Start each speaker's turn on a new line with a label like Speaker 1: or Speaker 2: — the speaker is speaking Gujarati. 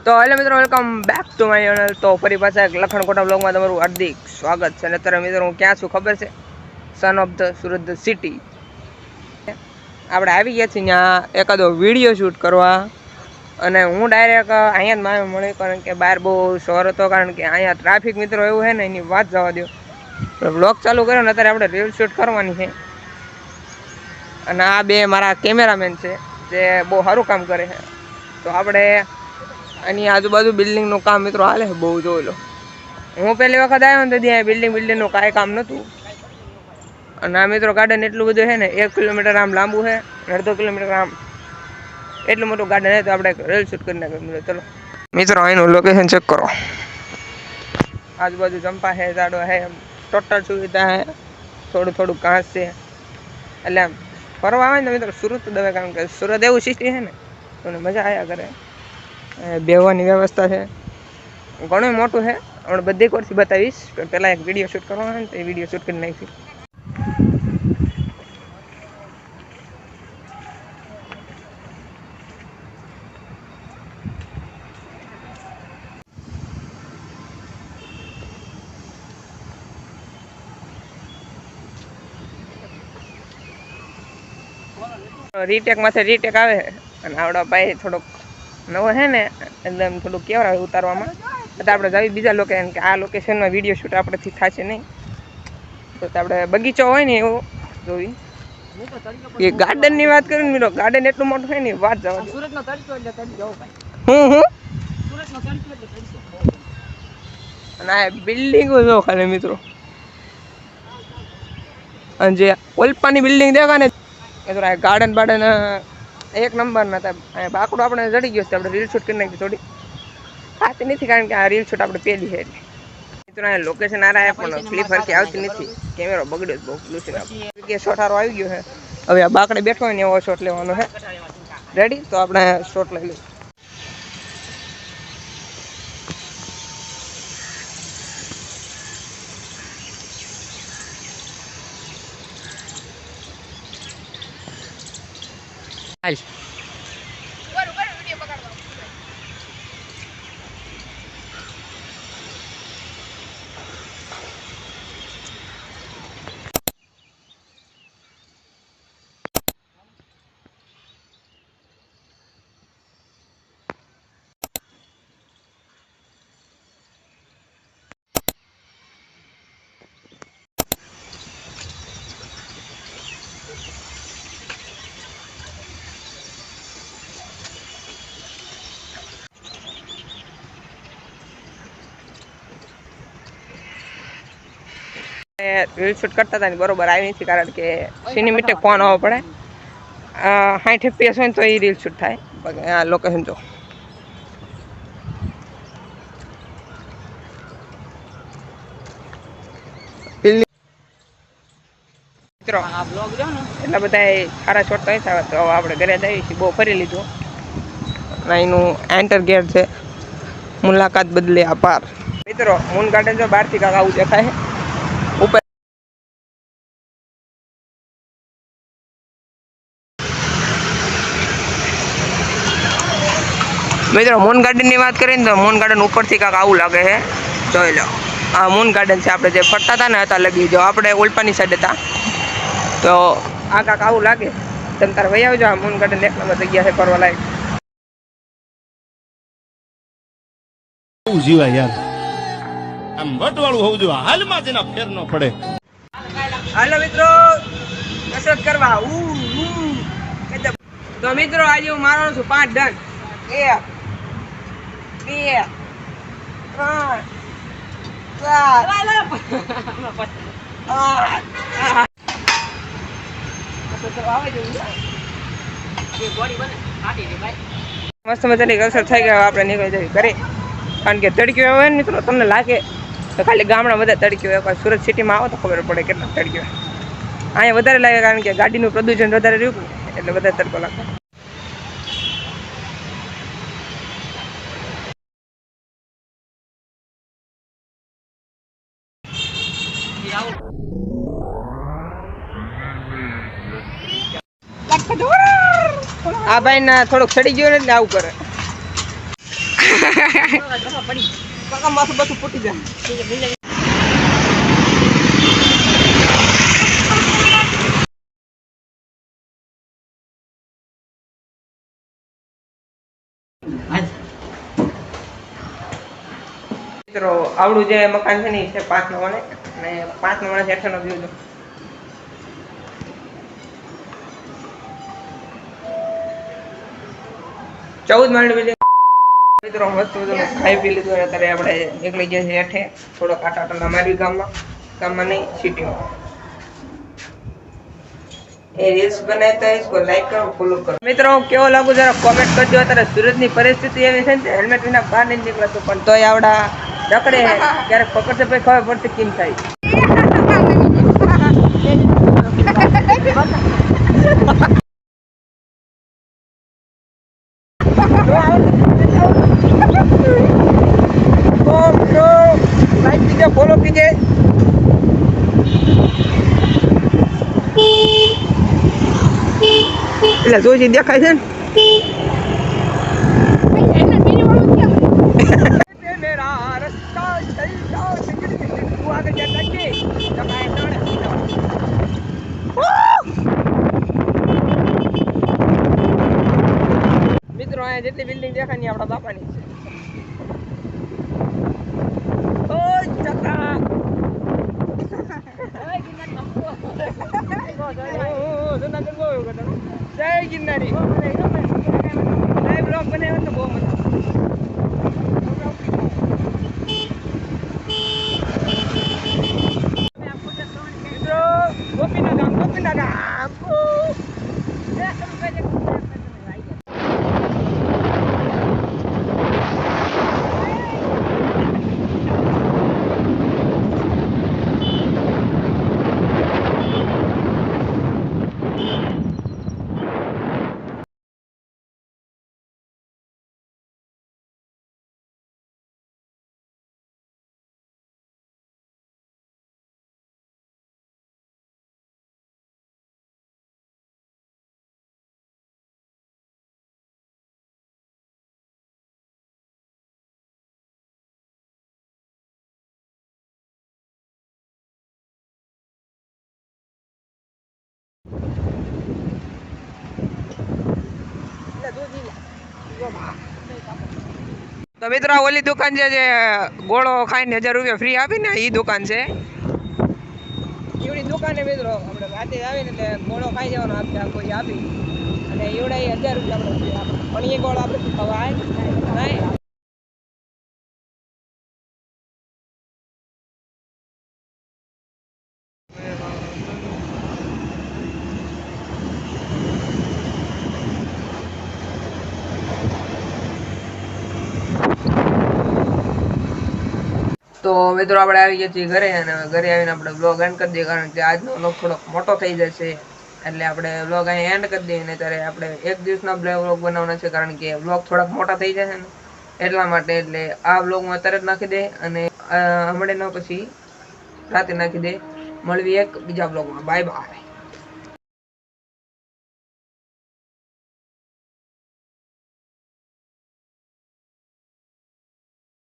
Speaker 1: તો હેલો મિત્રો, welcome back to my channel. તો ફરી પાછા એક લખણકોટા બ્લોગમાં તમારું હાર્દિક સ્વાગત છે। અને અત્યારે મિત્રો હું ક્યાં છું ખબર છે? Son of the Surat city. આપણે આવી ગયા છીએ ત્યાં એકાદો વિડીયો શૂટ કરવા, અને હું ડાયરેક્ટ અહીંયા જ મારે મળી, કારણ કે બહાર બહુ શોર હતો, કારણ કે અહીંયા ટ્રાફિક મિત્રો એવું છે ને એની વાત જવા દો। બ્લોગ ચાલુ કર્યો ને અત્યારે આપણે રીલ શૂટ કરવાની છે, અને આ બે મારા કેમેરામેન છે જે બહુ સારું કામ કરે છે। તો આપણે આની આજુબાજુ બિલ્ડિંગનું કામ મિત્રો હાલે છે બહુ, જોઈ લો। હું પહેલી વખત આવ્યો ને ત્યાં બિલ્ડિંગનું કાંઈ કામ નહોતું, અને આ મિત્રો ગાર્ડન એટલું બધું છે ને, 1 કિલોમીટર આમ લાંબુ છે, 1.5 કિલોમીટર આમ એટલું મોટું ગાર્ડન છે। તો આપણે રીલ શૂટ કરી નાખીએ ચલો મિત્રો। અહીંનું લોકેશન ચેક કરો, આજુબાજુ ચંપા છે, ઝાડો છે, ટોટલ સુવિધા છે, થોડું ઘાસ છે, એટલે આમ ફરવા આવે ને મિત્રો સુરત દવે, કારણ કે સુરત એવું સિટી છે ને તો મજા આવ્યા કરે। બેહવાની વ્યવસ્થા છે, ઘણું મોટું છે, આપણે બધી કોર્સથી બતાવીશ, પણ પહેલાં એક વિડીયો શૂટ કરવાનો છે તો એ વિડીયો શૂટ કરી નાખી। રીટેકમાંથી રીટેક આવે, અને આવડા ભાઈ થોડોક નવો છે ને, એટલે એમ થોડુંક કેવરાવે ઉતારવામાં। એટલે આપણે જઈએ બીજા લોકેશન, કે આ લોકેશનમાં વિડીયો શૂટ આપણેથી થશે નહીં, તો આપણે બગીચો હોય ને એવું જોઈ। એ ગાર્ડનની વાત કરીને મિત્રો, ગાર્ડન એટલું મોટું છે ને વાત જવા દો। સુરતનો તડકો એટલે તડકો હું સુરતનો તડકો એટલે તડકો, અને આ બિલ્ડિંગો જો ખાલી મિત્રો, અને જે ઓલપાની બિલ્ડિંગ દેખા ને એ તો ગાર્ડન બાર્ડન એક નંબર ના હતા। અહીંયા બાકડું આપણે જડી ગયો છે, આપણે રીલ શૂટ કરી નાખી થોડી ખાતી નથી, કારણ કે આ રીલ શૂટ આપણે પહેલી છે એટલે મિત્રો। અહીંયા લોકેશન આ રહ્યા, પણ ક્લિપ હરખી આવતી નથી, કેમેરો બગડ્યો બહુ લૂસી કે શોટ હારો આવી ગયો છે। હવે આ બાકડે બેઠો હોય ને એવો શોટ લેવાનો છે, રેડી? તો આપણે શોટ લઈ લઈશું। હાલ રીલ શૂટ કરતા હતા ને બરોબર આવી નથી, કારણ કે સિનેમેટિક ફોન આવવો પડે, 60 FPS હોય ને તો એ રીલ શૂટ થાય। આ લોકેશન જો, મિત્રો આ બ્લોગ જો ને એટલા બધા સારા શોટ થઈ થાય। તો આપણે ઘરે જઈએ છીએ, બહુ ફરી લીધું। અહીંનું એન્ટર ગેટ છે, મુલાકાત બદલે આભાર। મિત્રો મૂન ગાર્ડન જો બહારથી કાંક આવું દેખાય ઉપર। મિત્રો મૂન ગાર્ડનની વાત કરીને તો મૂન ગાર્ડન ઉપરથી કાંક આવું લાગે છે, જોઈ લો। આ મૂન ગાર્ડન છે, આપણે જે ફરતા હતા ને હતા લગી, જો આપણે ઓલપાની સાઈડ હતા તો આ કાંક આવું લાગે। તમે તારે વહી આવજો, આ મૂન ગાર્ડન એક નંબર જગ્યા છે ફરવા લાયક।
Speaker 2: જીવા યાર આમ વટવાળું હોવું જોઈએ, હાલમાં જેના ફેર ન પડે।
Speaker 1: હાલો મિત્રો, કસરત કરવા તો મિત્રો આજે હું મારવાનો છું 5 ડન। 1 2 3 4 મસ્ત મજાની કસરત થઈ ગયા। આપણે નીકળી જઈએ ઘરે, કારણ કે તડક્યો હોય ને મિત્રો, તમને લાગે તો ખાલી ગામડા બધા તડક્યો હોય, પણ સુરત સિટીમાં આવો તો ખબર પડે કેટલા તડક્યો। અહીંયા વધારે લાગે, કારણ કે ગાડીનું પ્રદૂષણ વધારે રહ્યું એટલે વધારે તડકો લાગે। આ ભાઈ ના થોડુંક ચડી ગયો ને એટલે આવું કરે। કાકા માથું બધું ફૂટી જાય. મિત્રો આવડું જે મકાન છે ને એ છે 5 માળે અને 5 માળે હેઠળનો વ્યૂ જો. ચૌદ માળની બિલ્ડિંગ. મિત્રો મસ્ત બધું ખાઈ પી લીધું અને અત્યારે આપણે નીકળી ગયા છીએ હેઠે થોડો કાંટા મારી ગામમાં નહીં સિટીમાં. એ રીલ્સ બનાય તો इसको લાઈક કરો ફોલો કરો. મિત્રો કેવો લાગુ જરા કોમેન્ટ કરજો. અત્યારે સુરતની પરિસ્થિતિ એવી છે ને હેલ્મેટ વિના બહાર નહીં નીકળતું પણ તોય આવડા રખડે ક્યારેક પકડશે પછી ખબર પડતી કેમ થાય. તો લાઈક કીજે ફોલો કીજે. એટલે જોજી દેખાય છે ને મેરા રસ્તા ચલતા તું આગળ જતા કે મિત્રો અહીંયા જેટલી બિલ્ડિંગ દેખાય ને આપણા બાપાની છે. જય ગિરનારી લાઈવ બ્લોગ બનાવ્યો તો બહુ મજા. ગોપીના ગામ તો મિત્રો ઓલી દુકાન છે જે ગોળો ખાઈને 1000 રૂપિયા ફ્રી આપીને એ દુકાન છે. એવડી દુકાને મિત્રો આપણે રાતે આવીને એટલે ગોળો ખાઈ જવાનો આપણે કોઈ આપી અને એવડા 1000 રૂપિયા આપણે ફ્રી આપે પણ એ ગોળો આપણે ખવાય નહીં. તો મિત્રો આપણે આવી ગયા છીએ ઘરે અને ઘરે આવીને આપણે બ્લોગ એન્ડ કરી દઈએ કારણ કે આજનો બ્લોગ થોડોક મોટો થઈ જશે એટલે આપણે બ્લોગ અહીં એન્ડ કરી દઈએ. ને ત્યારે આપણે એક દિવસના બ્લોગ બનાવવાના છે કારણ કે બ્લોગ થોડાક મોટા થઈ જશે ને એટલા માટે. એટલે આ બ્લોગમાં તરત નાખી દે અને હમણાં પછી રાતે નાખી દે. મળવી એક બીજા બ્લોગમાં. Bye bye.